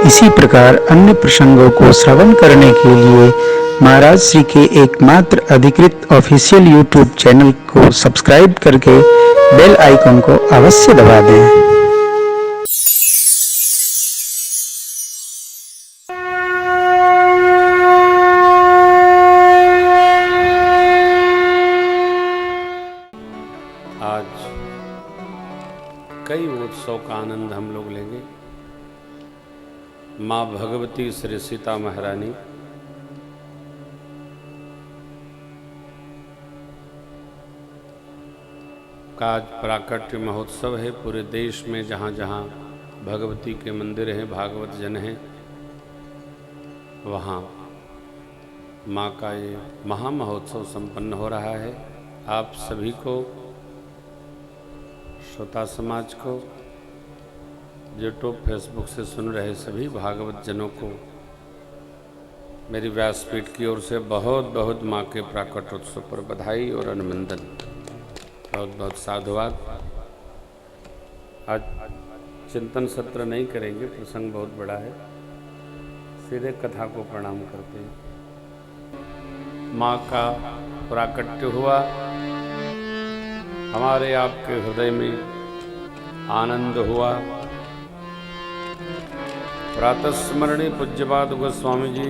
इसी प्रकार अन्य प्रसंगों को श्रवण करने के लिए महाराज श्री के एकमात्र अधिकृत ऑफिशियल यूट्यूब चैनल को सब्सक्राइब करके बेल आइकन को अवश्य दबा दें। आज कई उत्सव का आनंद हम लोग लेंगे। माँ भगवती श्री सीता महारानी का आज प्राकट्य महोत्सव है। पूरे देश में जहाँ जहाँ भगवती के मंदिर हैं, भागवत जन हैं, वहाँ माँ का ये महा महोत्सव संपन्न हो रहा है। आप सभी को, श्रोता समाज को, यूट्यूब फेसबुक से सुन रहे सभी भागवत जनों को मेरी व्यासपीठ की ओर से बहुत बहुत माँ के प्राकट उत्सव पर बधाई और अभिनंदन, बहुत बहुत साधुवाद। आज चिंतन सत्र नहीं करेंगे, प्रसंग बहुत बड़ा है, सीधे कथा को प्रणाम करते हैं। माँ का प्राकट्य हुआ, हमारे आपके हृदय में आनंद हुआ। प्रातः स्मरणीय पूज्यपाद गोस्वामी जी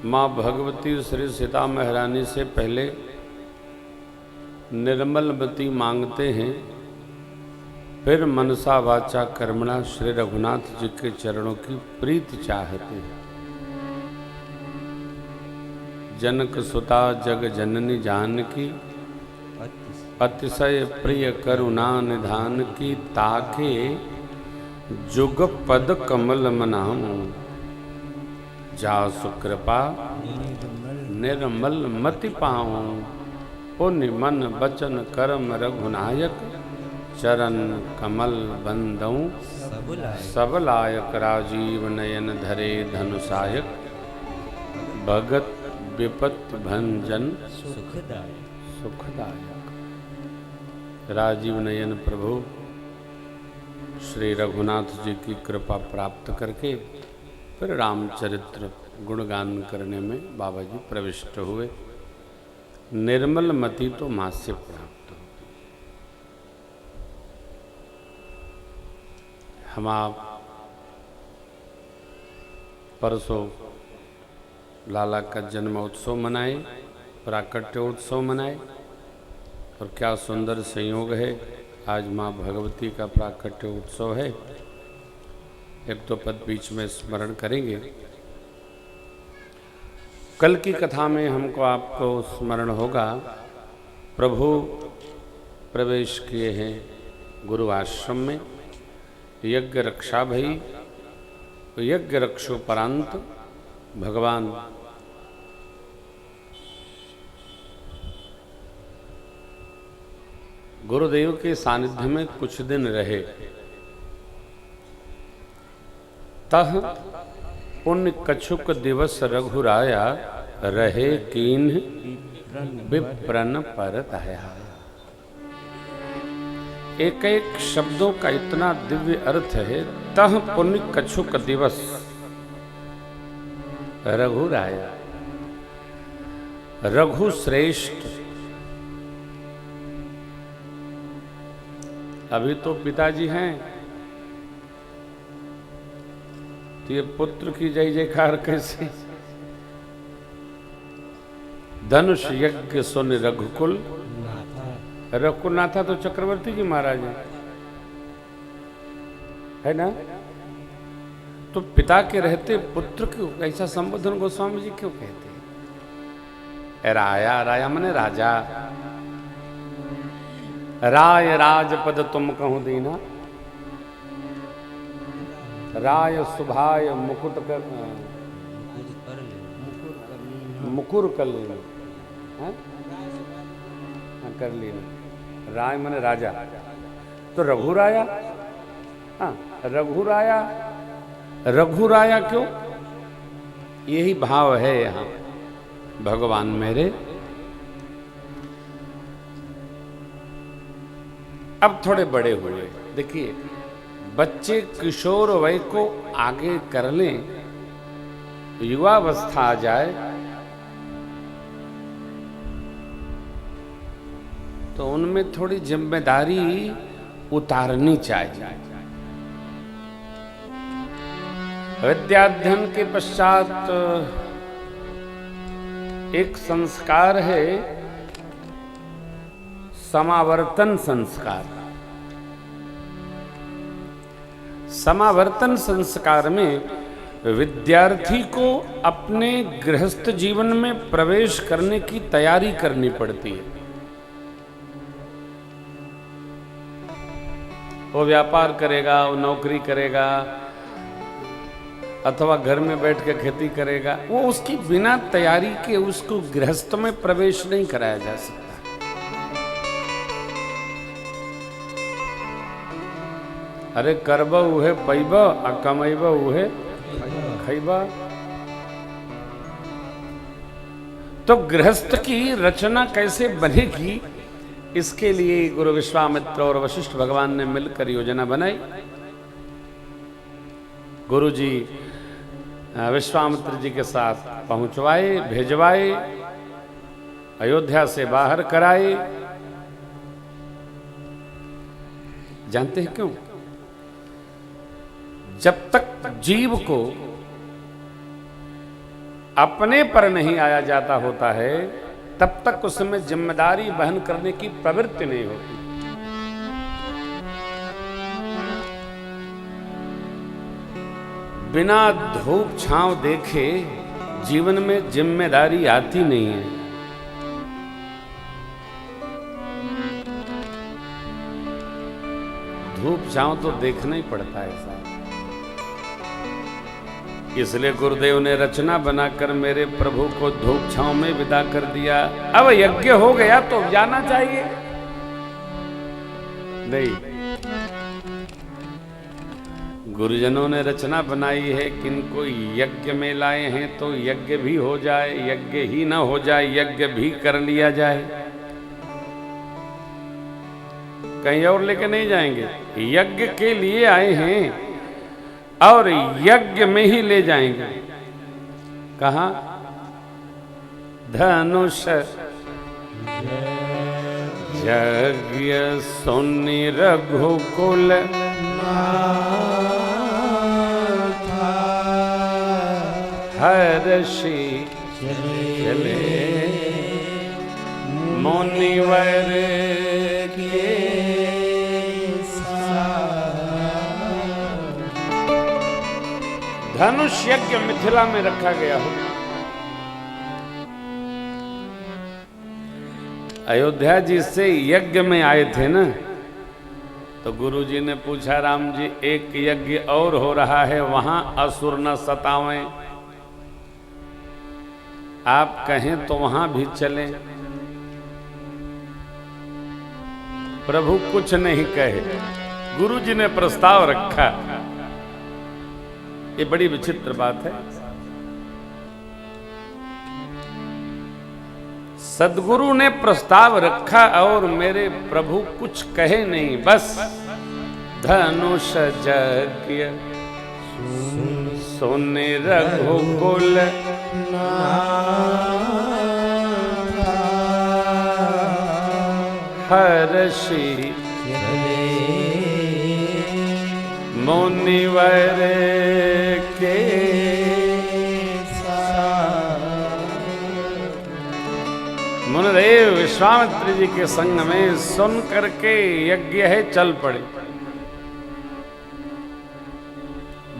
माँ भगवती श्री सीता महारानी से पहले निर्मलमति मांगते हैं, फिर मनसा वाचा कर्मणा श्री रघुनाथ जी के चरणों की प्रीति चाहते हैं। जनक सुता जग जननी जानकी, अतिशय प्रिय करुणा निधान की, ताके जुग पद कमल मनाऊं, जासु कृपा निर्मल मति पाऊं। पुण्य मन बचन कर्म रघुनायक, चरण कमल बंदऊं सब लायक। राजीव नयन धरे धनुषायक, भगत विपत्ति भंजन सुखदायक। राजीव नयन प्रभु श्री रघुनाथ जी की कृपा प्राप्त करके फिर रामचरित्र गुणगान करने में बाबा जी प्रविष्ट हुए। निर्मल मति तो माँ से प्राप्त होती। हम आप परसों लाला का जन्म उत्सव मनाए, प्राकट्य उत्सव मनाए, और क्या सुंदर संयोग है, आज माँ भगवती का प्राकट्य उत्सव है। एक तो पद बीच में स्मरण करेंगे। कल की कथा में हमको आपको स्मरण होगा, प्रभु प्रवेश किए हैं गुरु आश्रम में, यज्ञ रक्षा भई, यज्ञ रक्षोपरांत भगवान गुरुदेव के सानिध्य में कुछ दिन रहे। तह पुण्य कछुक दिवस रघुराया, रहे कीन्ह विप्रन पर दया। एक एक शब्दों का इतना दिव्य अर्थ है। तह पुण्य कछुक दिवस रघुराया, रघु श्रेष्ठ। अभी तो पिताजी हैं, तो ये पुत्र की जय जयकार कैसे। धनुष यज्ञ सुन रघुकुल, रघुनाथा तो चक्रवर्ती जी महाराज है ना। तो पिता के रहते पुत्र क्यों ऐसा संबोधन गोस्वामी जी क्यों कहते हैं। राया, राया मने राजा। राय राजपद तुम कहूं दीना, राय सुभाय मुकुट कर मुकुर कर लेना, कर लेना। राय मने राजा, तो रघुराया। हाँ, रघुराया, रघुराया क्यों, यही भाव है यहाँ। भगवान मेरे अब थोड़े बड़े हुए, देखिए, बच्चे किशोर वय को आगे कर लें, युवावस्था आ जाए तो उनमें थोड़ी जिम्मेदारी उतारनी चाहिए। विद्याध्ययन के पश्चात एक संस्कार है समावर्तन संस्कार। समावर्तन संस्कार में विद्यार्थी को अपने गृहस्थ जीवन में प्रवेश करने की तैयारी करनी पड़ती है। वो व्यापार करेगा, वो नौकरी करेगा, अथवा घर में बैठ के खेती करेगा, वो उसकी बिना तैयारी के उसको गृहस्थ में प्रवेश नहीं कराया जा सकता। अरे करब उहे पैब आ कमैब उहे खैबा। तो गृहस्थ की रचना कैसे बनेगी, इसके लिए गुरु विश्वामित्र और वशिष्ठ भगवान ने मिलकर योजना बनाई। गुरु जी विश्वामित्र जी के साथ पहुंचवाए, भेजवाए, अयोध्या से बाहर कराए। जानते हैं क्यों? जब तक जीव को अपने पर नहीं आया जाता होता है, तब तक उसमें जिम्मेदारी वहन करने की प्रवृत्ति नहीं होती। बिना धूप छांव देखे जीवन में जिम्मेदारी आती नहीं है। धूप छांव तो देखना ही पड़ता है साहब। इसलिए गुरुदेव ने रचना बनाकर मेरे प्रभु को धूप छांव में विदा कर दिया। अब यज्ञ हो गया तो जाना चाहिए। नहीं, गुरुजनों ने रचना बनाई है कि इनको यज्ञ में लाए हैं तो यज्ञ भी हो जाए, यज्ञ ही ना हो जाए, यज्ञ भी कर लिया जाए। कहीं और लेके नहीं जाएंगे, यज्ञ के लिए आए हैं और यज्ञ में ही ले जाएंगे। कहा? धनुष यज्ञ सुनि रघुकुल हर्षि चले मुनिवर के धनुष यज्ञ मिथिला में रखा गया हो। अयोध्या जी से यज्ञ में आए थे ना, तो गुरु जी ने पूछा, राम जी एक यज्ञ और हो रहा है, वहां असुर न सतावें, आप कहें तो वहां भी चलें। प्रभु कुछ नहीं कहे, गुरु जी ने प्रस्ताव रखा। ये बड़ी विचित्र बात है। सदगुरु ने प्रस्ताव रखा और मेरे प्रभु कुछ कहे नहीं, बस धनुष यज्ञ सुनि रघुकुल हर्षि मुनिवर के मुनिदेव विश्वामित्र जी के संग में सुन करके यज्ञ है चल पड़े।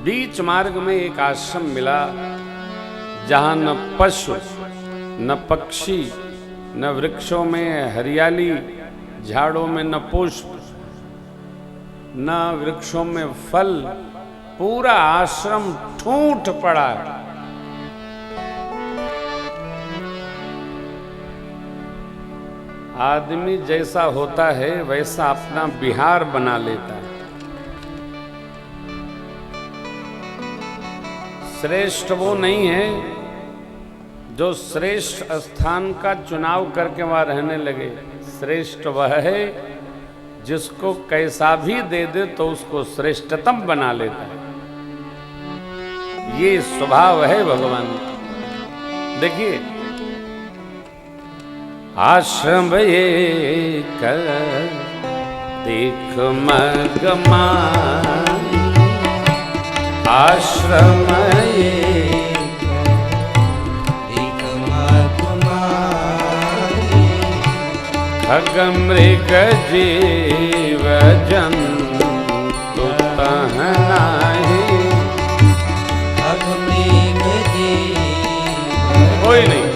बीच मार्ग में एक आश्रम मिला जहां न पशु न पक्षी न वृक्षों में हरियाली, झाड़ों में न पुष्प न वृक्षों में फल, पूरा आश्रम ठूंठ पड़ा। आदमी जैसा होता है वैसा अपना बिहार बना लेता है। श्रेष्ठ वो नहीं है जो श्रेष्ठ स्थान का चुनाव करके वहां रहने लगे। श्रेष्ठ वह है जिसको कैसा भी दे दे तो उसको श्रेष्ठतम बना लेता है। ये स्वभाव है भगवान का। देखिए, आश्रम ये कर देख मगमा, आश्रम ये देख मगमा, खग मृग जीव जंतु तहनाहि, खग मृग जीव कोई नहीं,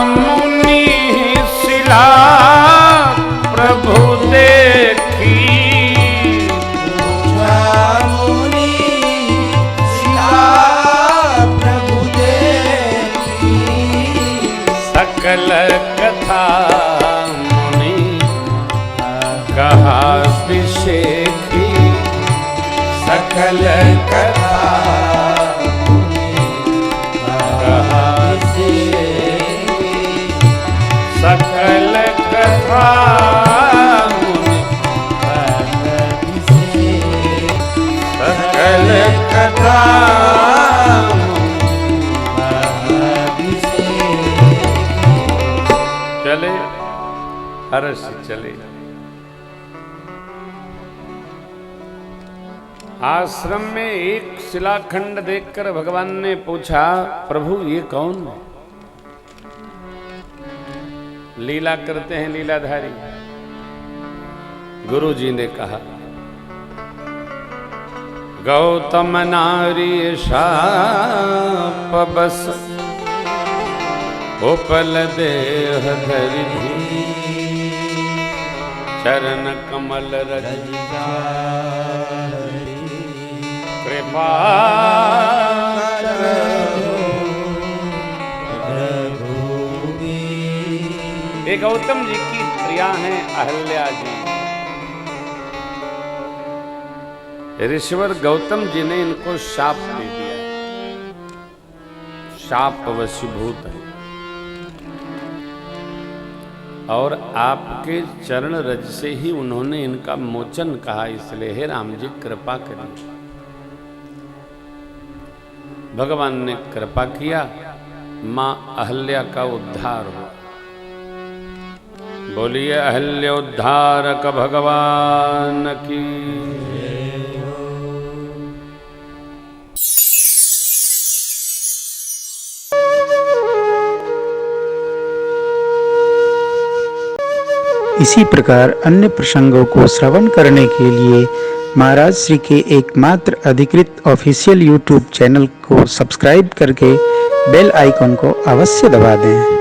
मुनि शिला प्रभु देखी, मुनि शिला प्रभु देखी, सकल कथा मुनि कहा विशेखी, सकल कथा सकल कथा सकल कथा चले हर्ष चले। आश्रम में एक शिलाखंड देखकर भगवान ने पूछा, प्रभु ये कौन है? लीला करते हैं लीलाधारी। गुरु जी ने कहा, गौतम नारी शाप बस उपल देह धरि, चरण कमल रज कृपा ये गौतम जी की प्रिया हैं अहल्या जी। ऋषिवर गौतम जी ने इनको शाप दे दिया, शाप वशीभूत है और आपके चरण रज से ही उन्होंने इनका मोचन कहा, इसलिए हे राम जी कृपा करिए। भगवान ने कृपा किया, मां अहल्या का उद्धार हुआ। बोलिए अहल्य उद्धारक भगवान की। इसी प्रकार अन्य प्रसंगों को श्रवण करने के लिए महाराज श्री के एकमात्र अधिकृत ऑफिशियल यूट्यूब चैनल को सब्सक्राइब करके बेल आइकन को अवश्य दबा दें।